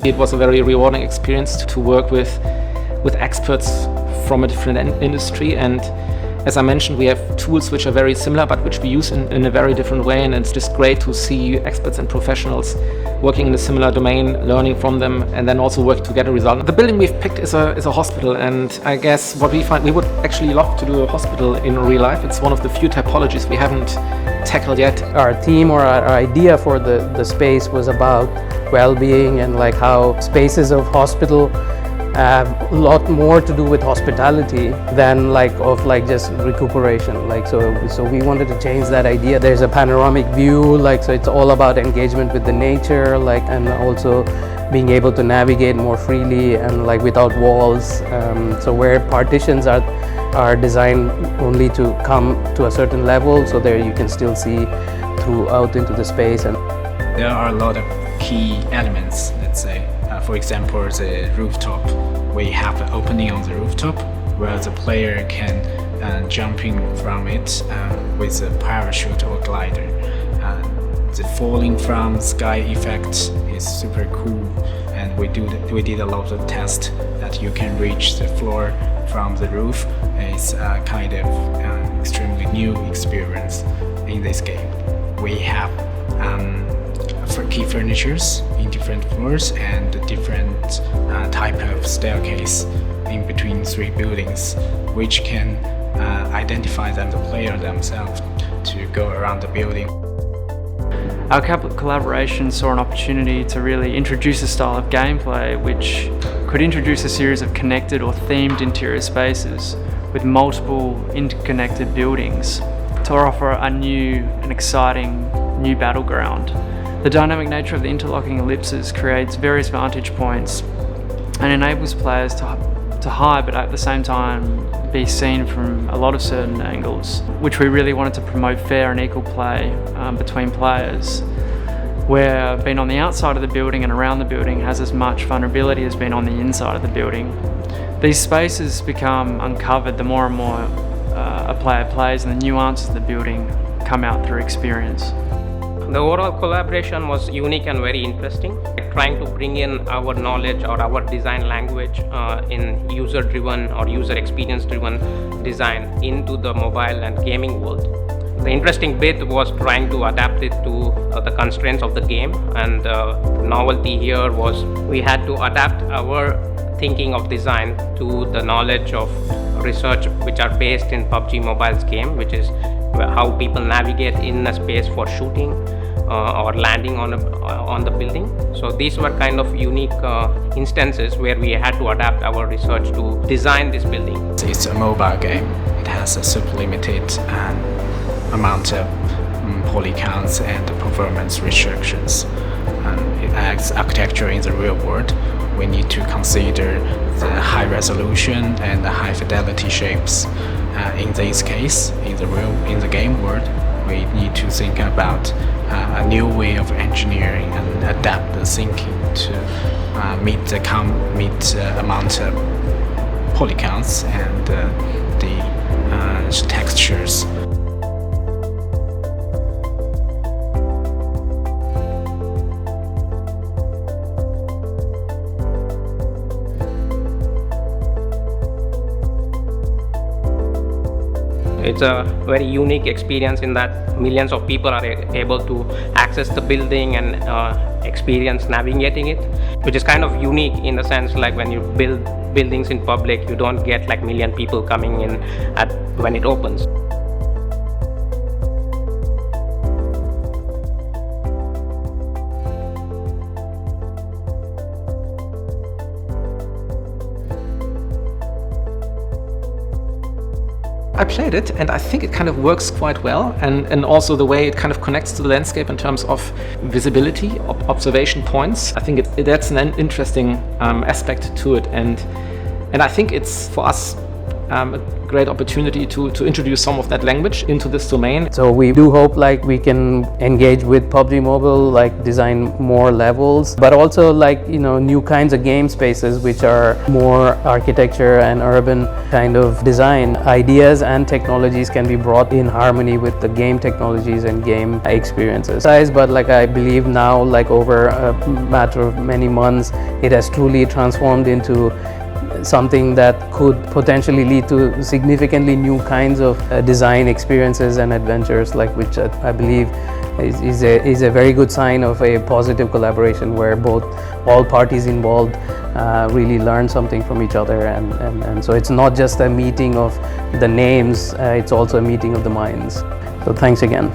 It was a very rewarding experience to work with experts from a different industry, and as I mentioned, we have tools which are very similar but which we use in a very different way, and it's just great to see experts and professionals working in a similar domain, learning from them, and then also working to get a result. The building we've picked is a hospital, and I guess what we find, we would actually love to do a hospital in real life. It's one of the few typologies we haven't tackled yet. Our theme or our idea for the space was about well-being and like how spaces of hospital have a lot more to do with hospitality than just recuperation. So we wanted to change that idea. There's a panoramic view, so it's all about engagement with the nature, and also being able to navigate more freely and without walls. So where partitions are designed only to come to a certain level, so there you can still see throughout into the space. And there are a lot of key elements, let's say. For example, the rooftop. We have an opening on the rooftop where the player can jumping from it with a parachute or glider. The falling from sky effect is super cool, and we did a lot of tests that you can reach the floor from the roof. It's a kind of extremely new experience in this game. We have for key furnitures in different floors and different type of staircase in between three buildings, which can identify the player themselves to go around the building. Our collaboration saw an opportunity to really introduce a style of gameplay which could introduce a series of connected or themed interior spaces with multiple interconnected buildings to offer a new and exciting new battleground. The dynamic nature of the interlocking ellipses creates various vantage points and enables players to hide but at the same time be seen from a lot of certain angles, which we really wanted to promote fair and equal play between players, where being on the outside of the building and around the building has as much vulnerability as being on the inside of the building. These spaces become uncovered the more and more a player plays, and the nuances of the building come out through experience. The overall collaboration was unique and very interesting. Trying to bring in our knowledge or our design language in user-driven or user experience-driven design into the mobile and gaming world. The interesting bit was trying to adapt it to the constraints of the game, and the novelty here was we had to adapt our thinking of design to the knowledge of research which are based in PUBG Mobile's game, which is how people navigate in a space for shooting or landing on the building. So these were kind of unique instances where we had to adapt our research to design this building. It's a mobile game. It has a super limited amount of poly counts and performance restrictions. And as architecture in the real world, we need to consider the high resolution and the high fidelity shapes. In this case, in the game world, we need to think about a new way of engineering and adapt the thinking to meet the amount of polygons and the textures. It's a very unique experience in that millions of people are able to access the building and experience navigating it, which is kind of unique in the sense like when you build buildings in public, you don't get like million people coming in when it opens. I played it and I think it kind of works quite well, and also the way it kind of connects to the landscape in terms of visibility, observation points. I think that's an interesting aspect to it, and I think it's for us a great opportunity to introduce some of that language into this domain. So we do hope like we can engage with PUBG Mobile, like design more levels, but also like, you know, new kinds of game spaces which are more architecture and urban kind of design. Ideas and technologies can be brought in harmony with the game technologies and game experiences. But like I believe now, like over a matter of many months, it has truly transformed into something that could potentially lead to significantly new kinds of design experiences and adventures, like which I believe is a very good sign of a positive collaboration where all parties involved really learn something from each other, and so it's not just a meeting of the names, it's also a meeting of the minds. So thanks again.